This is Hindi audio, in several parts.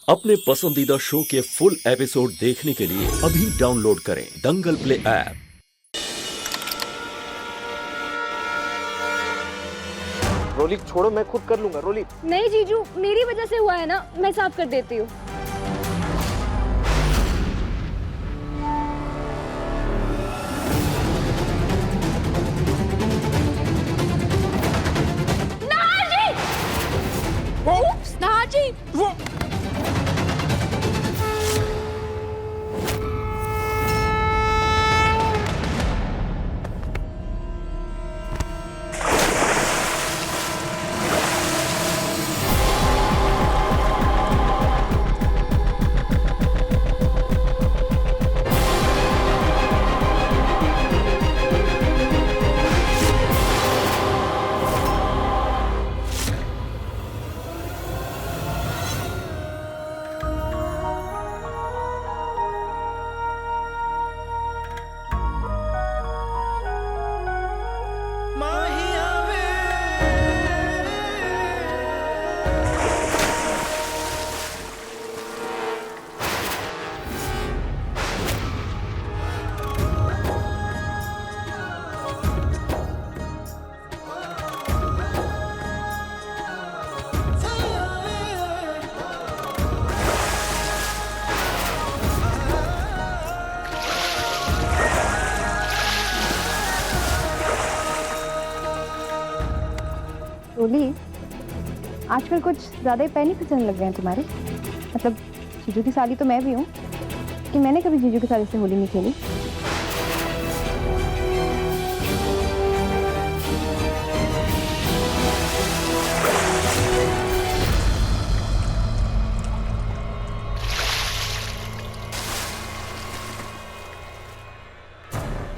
अपने पसंदीदा शो के फुल एपिसोड देखने के लिए अभी डाउनलोड करें दंगल प्ले ऐप। रोली छोड़ो, मैं खुद कर लूंगा। रोली नहीं जीजू, मेरी वजह से हुआ है ना, मैं साफ कर देती हूँ। रोली, आजकल कुछ ज्यादा ही पैनी फिसलने लग गए हैं तुम्हारे। मतलब जीजू की साली तो मैं भी हूँ कि मैंने कभी जीजू की साली से होली नहीं खेली।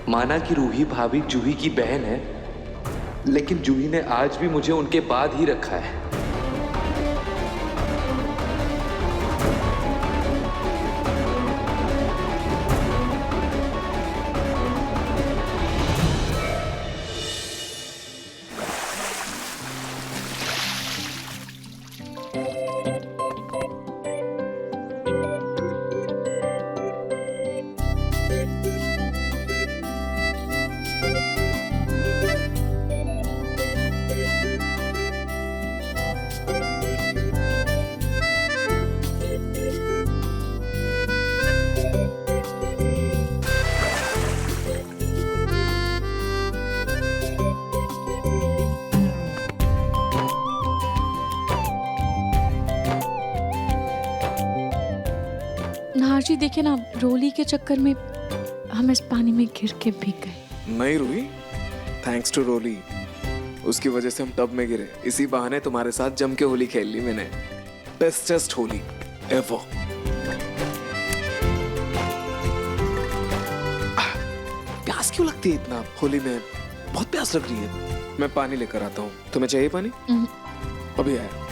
माना कि रूही भाभी जूही की बहन है, लेकिन जूही ने आज भी मुझे उनके बाद ही रखा है। नार जी देखिए ना, रोली के चक्कर में हम इस पानी में गिर के भीग गए। नहीं रूही, थैंक्स टू रोली, उसकी वजह से हम टब में गिरे। इसी बहाने तुम्हारे साथ जम के होली खेल ली मैंने। Bestest Holi ever. प्यास क्यों लगती है इतना होली में? बहुत प्यास लग रही है। मैं पानी लेकर आता हूँ। तुम्हें चाहिए पानी? अभी आया।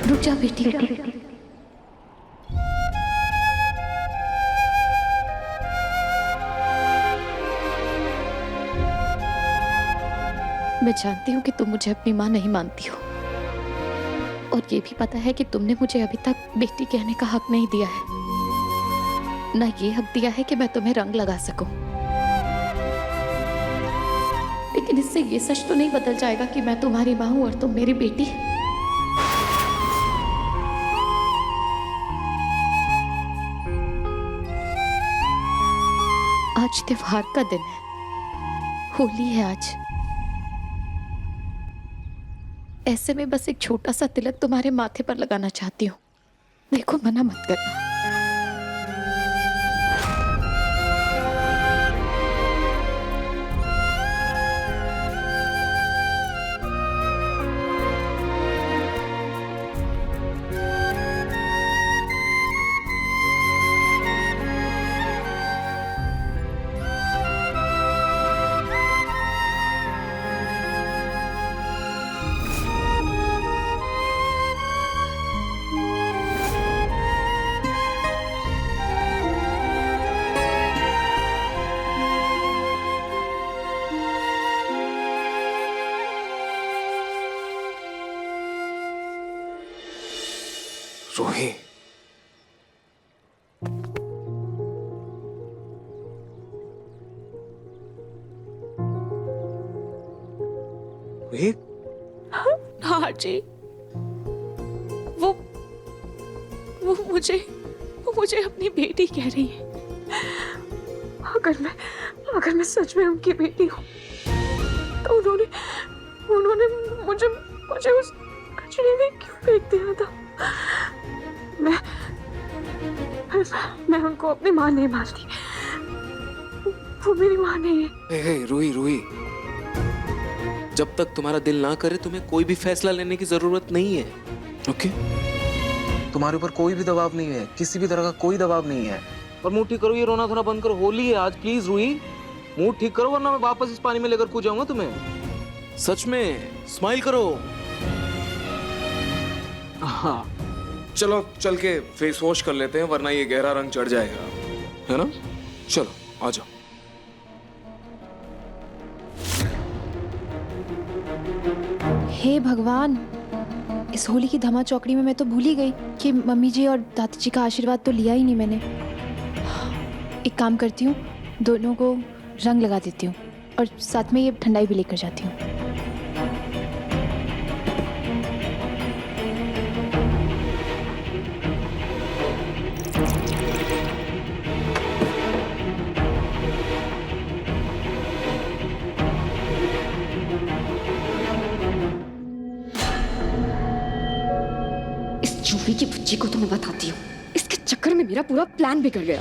रुक जा बेटी। मैं जानती हूँ कि तुम मुझे अपनी माँ नहीं मानती हो, और ये भी पता है कि तुमने मुझे अभी तक बेटी कहने का हक नहीं दिया है, ना ये हक दिया है कि मैं तुम्हें रंग लगा सकूं। लेकिन इससे ये सच तो नहीं बदल जाएगा कि मैं तुम्हारी माँ हूं और तुम मेरी बेटी। आज त्योहार का दिन है, होली है आज। ऐसे में बस एक छोटा सा तिलक तुम्हारे माथे पर लगाना चाहती हूँ। देखो, मना मत करना। रूही, रूही, हाँ जी, वो मुझे अपनी बेटी कह रही है। अगर मैं सच में उनकी बेटी हूँ तो उन्होंने मुझे उस कचरे में क्यों फेंक दिया था? मैं उनको अपनी माँ नहीं मानती। वो मेरी माँ नहीं है। हे रूही, रूही, जब तक तुम्हारा दिल ना करे तुम्हें कोई भी फैसला लेने की जरूरत नहीं है। ओके? तुम्हारे ऊपर कोई भी दबाव नहीं है, किसी भी तरह का कोई दबाव नहीं है। और मुंह ठीक करो, ये रोना धोना बंद करो। होली है आज, प्लीज रूही, मुंह ठीक करो वरना मैं वापस इस पानी में लेकर कूद जाऊंगा तुम्हें। सच में स्माइल करो। हाँ, चलो चल के फेस वॉश कर लेते हैं वरना ये गहरा रंग चढ़ जाएगा, है ना? चलो आ जाओ। हे भगवान, इस होली की धमा चौकड़ी में मैं तो भूल ही गई कि मम्मी जी और दादी जी का आशीर्वाद तो लिया ही नहीं मैंने। एक काम करती हूँ, दोनों को रंग लगा देती हूँ और साथ में ये ठंडाई भी लेकर जाती हूँ। इस चूही की बुच्ची को तो मैं बताती हूँ, इसके चक्कर में मेरा पूरा प्लान बिगड़ गया।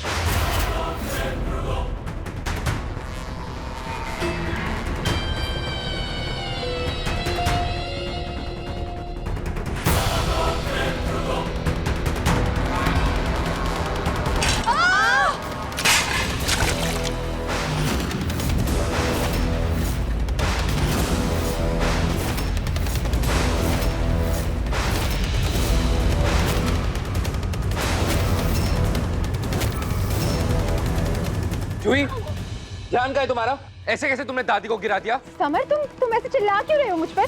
जूही, ध्यान का है तुम्हारा? ऐसे कैसे तुमने दादी को गिरा दिया? समर, तुम ऐसे चिल्ला क्यों रहे हो मुझ पर?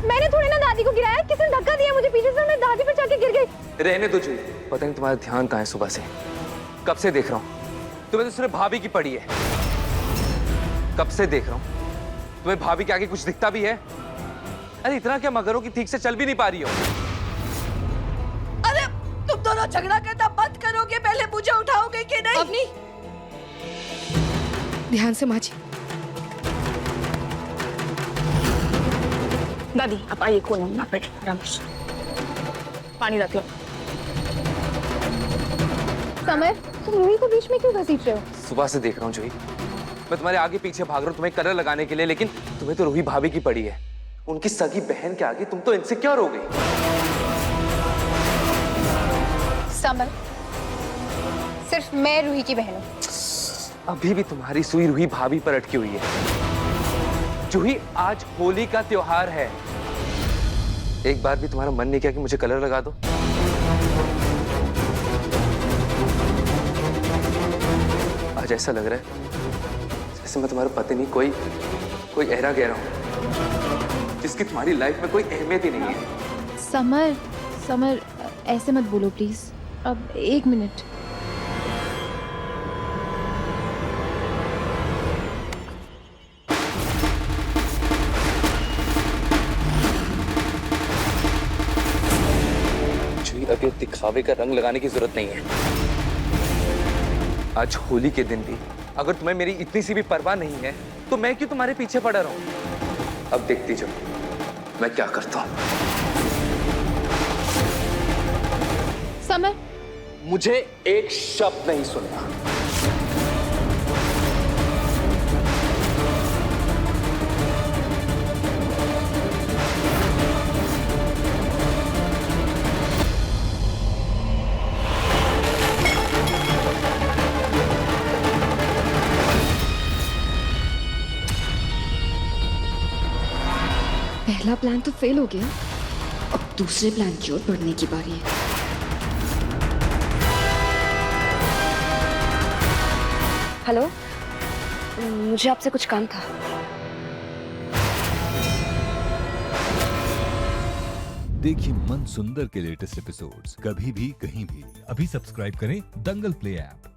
मैंने थोड़ी ना दादी को गिराया, किसी ने धक्का दिया मुझे पीछे से, मैं दादी पर जाके गिर गई। रहने दो जूही, पता नहीं तुम्हारा ध्यान कहाँ है सुबह से। कब से देख रहा हूँ तुम्हें तो सिर्फ भाभी की पड़ी है। कब से देख रहा हूँ तुम्हें भाभी के आगे कुछ दिखता भी है? अरे इतना क्या मगर हो कि ठीक से चल भी नहीं पा रही हो? अरे तुम दोनों झगड़ा करना बंद करोगे? पहले मुझे उठाओगे कि नहीं? अवनी, ध्यान से माँ जी। दादी आप आइए, कोने में आप बैठो आराम से, पानी रख लो। समर, तुम रूही को बीच में क्यों घसीट रहे हो? सुबह से देख रहा हूँ जूही, मैं तुम्हारे आगे पीछे भाग रहा हूँ तुम्हें कलर लगाने के लिए, लेकिन तुम्हें तो रूही भाभी की पड़ी है। उनकी सगी बहन के आगे तुम तो इनसिक्योर हो गई। समर, सिर्फ मैं रूही की बहन हूँ। अभी भी तुम्हारी सुई रूही भाभी पर अटकी हुई है। जूही, आज होली का त्योहार है, एक बार भी तुम्हारा मन नहीं किया कि मुझे कलर लगा दो? आज ऐसा लग रहा है जैसे मैं तुम्हारा पति नहीं, कोई ऐरा गहरा हूं जिसकी तुम्हारी लाइफ में कोई अहमियत ही नहीं है। समर, ऐसे मत बोलो प्लीज। अब एक मिनट। अभी दिखावे का रंग लगाने की जरूरत नहीं है। आज होली के दिन भी अगर तुम्हें मेरी इतनी सी भी परवाह नहीं है तो मैं क्यों तुम्हारे पीछे पड़ा रहूं? अब देखती जाओ मैं क्या करता हूं। समर, मुझे एक शब्द नहीं सुनना। पहला प्लान तो फेल हो गया, अब दूसरे प्लान की ओर बढ़ने की बारी है। हेलो, मुझे आपसे कुछ काम था। देखिए मन सुंदर के लेटेस्ट एपिसोड्स कभी भी कहीं भी। अभी सब्सक्राइब करें दंगल प्ले ऐप।